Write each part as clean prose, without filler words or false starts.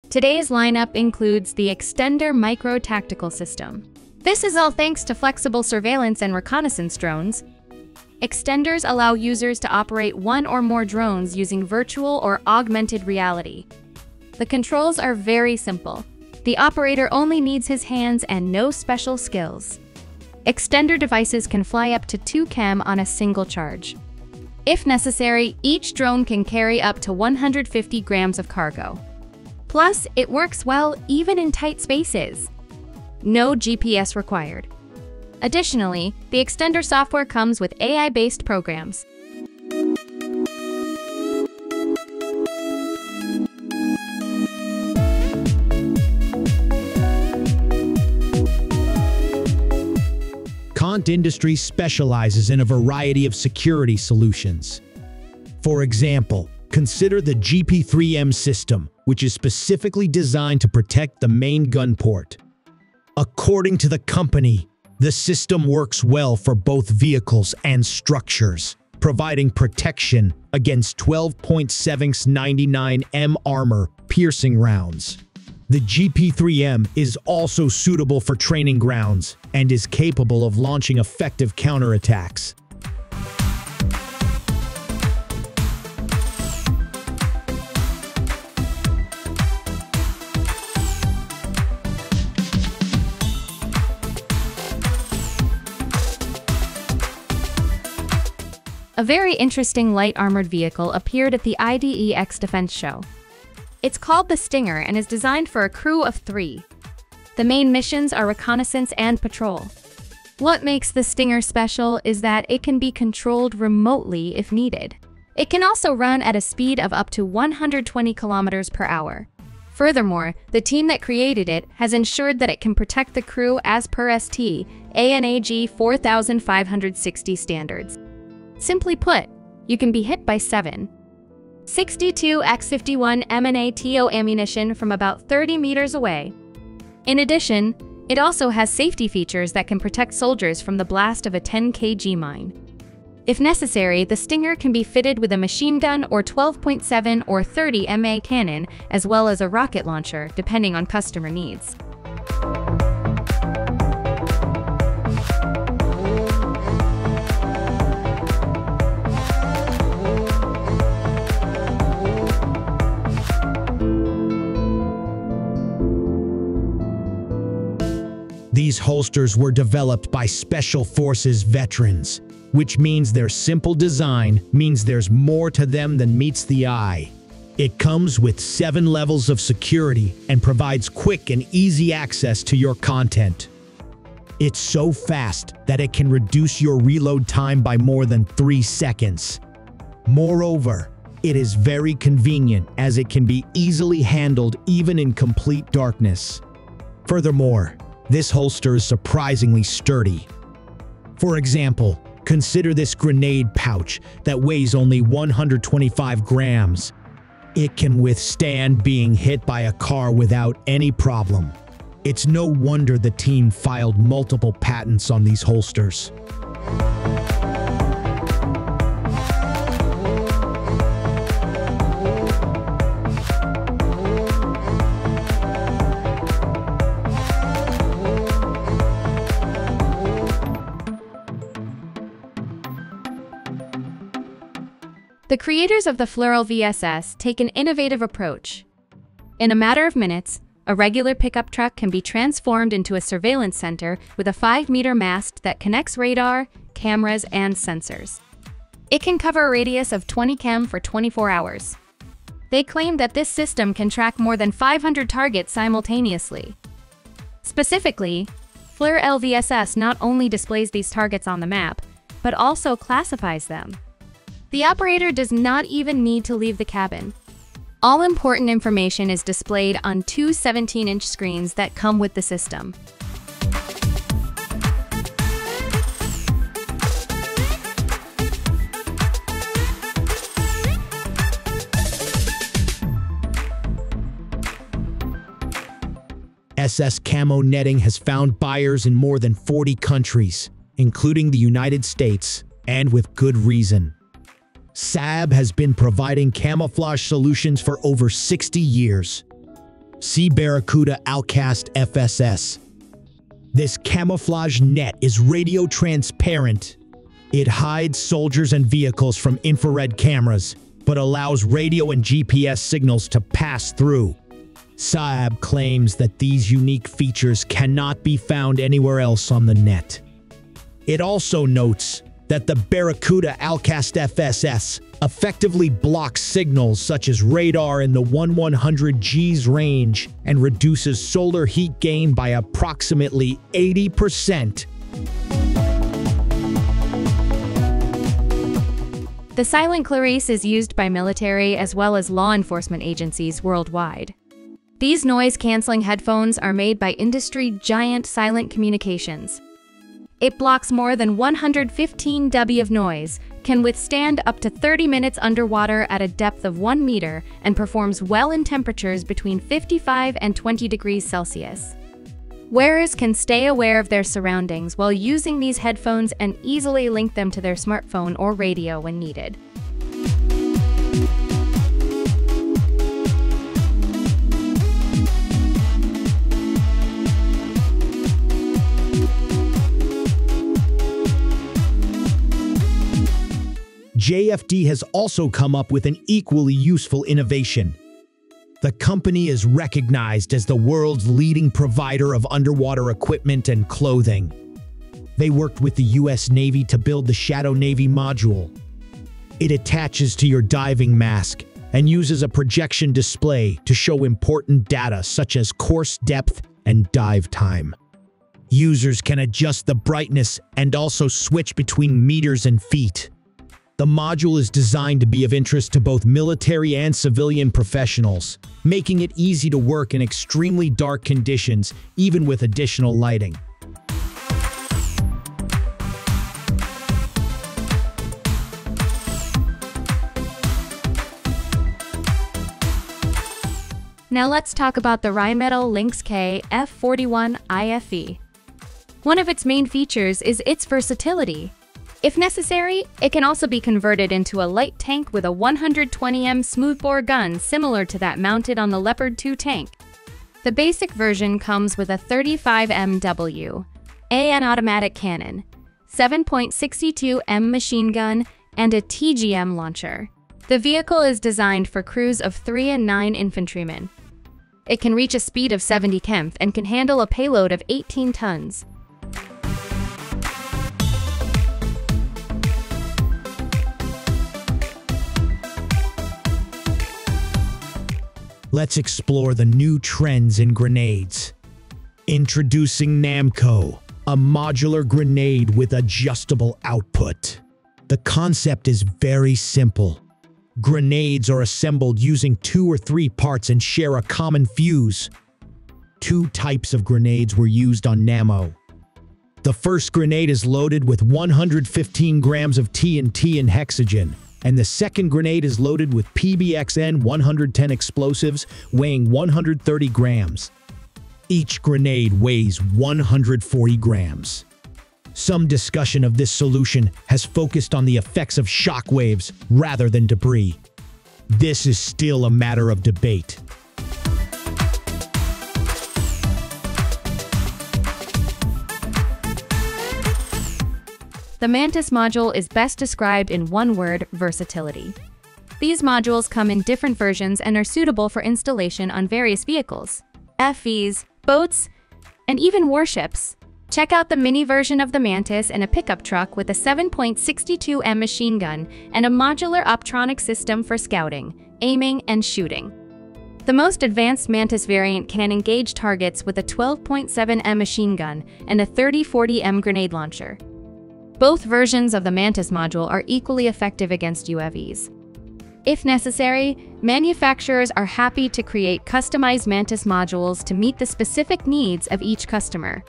Today's lineup includes the Xtender Micro Tactical System. This is all thanks to flexible surveillance and reconnaissance drones. Xtenders allow users to operate one or more drones using virtual or augmented reality. The controls are very simple. The operator only needs his hands and no special skills. Xtender devices can fly up to 2 km on a single charge. If necessary, each drone can carry up to 150 grams of cargo. Plus, it works well even in tight spaces. No GPS required. Additionally, the Xtender software comes with AI-based programs. Kontek Industries specializes in a variety of security solutions. For example, consider the GP3M system, which is specifically designed to protect the main gun port. According to the company, the system works well for both vehicles and structures, providing protection against 12.7x99mm armor-piercing rounds. The GP3M is also suitable for training grounds and is capable of launching effective counterattacks. A very interesting light armored vehicle appeared at the IDEX Defense Show. It's called the Stinger and is designed for a crew of 3. The main missions are reconnaissance and patrol. What makes the Stinger special is that it can be controlled remotely if needed. It can also run at a speed of up to 120 kilometers per hour. Furthermore, the team that created it has ensured that it can protect the crew as per ST ANAG 4560 standards. Simply put, you can be hit by 7.62 X51 MNATO ammunition from about 30 meters away. In addition, it also has safety features that can protect soldiers from the blast of a 10 kg mine. If necessary, the Stinger can be fitted with a machine gun or 12.7 or 30 MA cannon, as well as a rocket launcher, depending on customer needs. These holsters were developed by Special Forces veterans, which means their simple design means there's more to them than meets the eye. It comes with 7 levels of security and provides quick and easy access to your content. It's so fast that it can reduce your reload time by more than 3 seconds. Moreover, it is very convenient as it can be easily handled even in complete darkness. Furthermore, this holster is surprisingly sturdy. For example, consider this grenade pouch that weighs only 125 grams. It can withstand being hit by a car without any problem. It's no wonder the team filed multiple patents on these holsters. The creators of the Fural VSS take an innovative approach. In a matter of minutes, a regular pickup truck can be transformed into a surveillance center with a 5-meter mast that connects radar, cameras, and sensors. It can cover a radius of 20 km for 24 hours. They claim that this system can track more than 500 targets simultaneously. Specifically, FLIR LVSS not only displays these targets on the map, but also classifies them. The operator does not even need to leave the cabin. All important information is displayed on 2 17-inch screens that come with the system. LVSS camo netting has found buyers in more than 40 countries, including the United States, and with good reason. Saab has been providing camouflage solutions for over 60 years. Saab Barracuda ULCAS FSS. This camouflage net is radio transparent. It hides soldiers and vehicles from infrared cameras, but allows radio and GPS signals to pass through. Saab claims that these unique features cannot be found anywhere else on the net. It also notes that the Barracuda ULCAS FSS effectively blocks signals such as radar in the 1/100 Gs range and reduces solar heat gain by approximately 80%. The silent Clarice is used by military as well as law enforcement agencies worldwide. These noise-canceling headphones are made by industry giant Silent Communications. It blocks more than 115 dB of noise, can withstand up to 30 minutes underwater at a depth of 1 meter, and performs well in temperatures between 55 and 20 degrees Celsius. Wearers can stay aware of their surroundings while using these headphones and easily link them to their smartphone or radio when needed. JFD has also come up with an equally useful innovation. The company is recognized as the world's leading provider of underwater equipment and clothing. They worked with the US Navy to build the Shadow Navy module. It attaches to your diving mask and uses a projection display to show important data such as course depth and dive time. Users can adjust the brightness and also switch between meters and feet. The module is designed to be of interest to both military and civilian professionals, making it easy to work in extremely dark conditions, even with additional lighting. Now let's talk about the Rheinmetall Lynx KF41 IFE. One of its main features is its versatility. If necessary, it can also be converted into a light tank with a 120mm smoothbore gun similar to that mounted on the Leopard 2 tank. The basic version comes with a 35mm AN automatic cannon, 7.62mm machine gun, and a TGM launcher. The vehicle is designed for crews of 3 and 9 infantrymen. It can reach a speed of 70 km and can handle a payload of 18 tons. Let's explore the new trends in grenades. Introducing Namo, a modular grenade with adjustable output. The concept is very simple. Grenades are assembled using 2 or 3 parts and share a common fuse. 2 types of grenades were used on Namo. The first grenade is loaded with 115 grams of TNT and hexogen, and the second grenade is loaded with PBXN 110 explosives weighing 130 grams. Each grenade weighs 140 grams. Some discussion of this solution has focused on the effects of shockwaves rather than debris. This is still a matter of debate. The MANTIS module is best described in one word: versatility. These modules come in different versions and are suitable for installation on various vehicles, FEs, boats, and even warships. Check out the mini version of the MANTIS in a pickup truck with a 7.62mm machine gun and a modular optronic system for scouting, aiming, and shooting. The most advanced MANTIS variant can engage targets with a 12.7mm machine gun and a 30-40mm grenade launcher. Both versions of the MANTIS module are equally effective against UAVs. If necessary, manufacturers are happy to create customized MANTIS modules to meet the specific needs of each customer.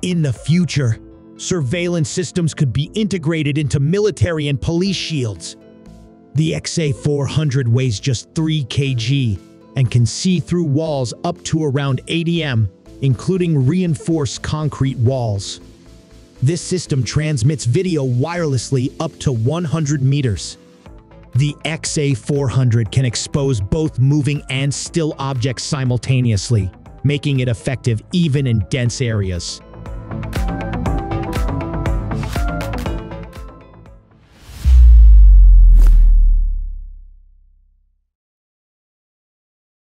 In the future, Surveillance systems could be integrated into military and police shields. The XA400 weighs just 3 kg and can see through walls up to around 80 m, including reinforced concrete walls. This system transmits video wirelessly up to 100 meters. The XA400 can expose both moving and still objects simultaneously, making it effective even in dense areas.